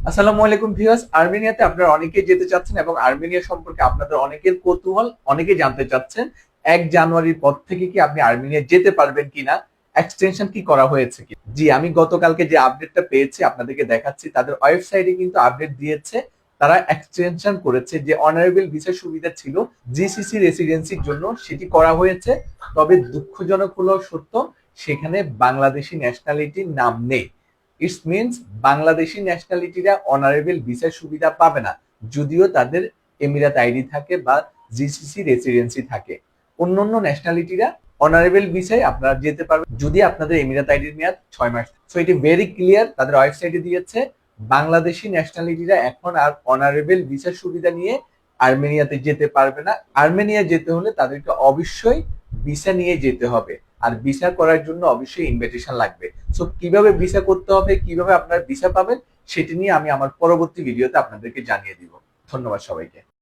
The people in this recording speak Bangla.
আসসালামু আলাইকুম ভিউয়ার্স, আর্মেনিয়াতে আপনারা অনেকেই যেতে চাচ্ছেন এবং আর্মেনিয়া সম্পর্কে আপনাদের অনেকের কৌতূহল, অনেকেই জানতে চাচ্ছেন 1 জানুয়ারির পর থেকে কি আপনি আর্মেনিয়া যেতে পারবেন কিনা, এক্সটেনশন কি করা হয়েছে কি। জি, আমি গতকালকে যে আপডেটটা পেয়েছি আপনাদেরকে দেখাচ্ছি। তাদের ওয়েবসাইটে কিন্তু আপডেট দিয়েছে, তারা এক্সটেনশন করেছে। যে অনারেবল ভিসা সুবিধা ছিল জিসিসি রেসিডেন্সির জন্য, সেটি করা হয়েছে। তবে দুঃখজনক হলো সত্য, সেখানে বাংলাদেশি ন্যাশনালিটির নাম নেই। ইটস মিনস বাংলাদেশি ন্যাশনালিটিরা অনারেবল ভিসার সুবিধা পাবে না, যদিও তাদের এমিরাত আইডি থাকে বা জিসিসি রেসিডেন্সি থাকে। অন্যান্য ন্যাশনালিটিরা অনারেবল ভিসায় আপনারা যেতে পারবেন যদি আপনাদের এমিরাত আইডির মেয়াদ 6 মাস। সো এটি ভেরি ক্লিয়ার, তাদের ওয়েবসাইটে দিয়েছে বাংলাদেশি ন্যাশনালিটিরা এখন আর অনারেবল ভিসার সুবিধা নিয়ে আর্মেনিয়াতে যেতে পারবে না। আর্মেনিয়া যেতে হলে তাদেরকে অবশ্যই ভিসা নিয়ে যেতে হবে, আর ভিসা করার জন্য অবশ্যই ইনভিটেশন লাগবে। সো কিভাবে ভিসা করতে হবে, কিভাবে আপনারা ভিসা পাবেন, সেটি নিয়ে আমি আমার পরবর্তী ভিডিওতে আপনাদেরকে জানিয়ে দিব। ধন্যবাদ সবাইকে।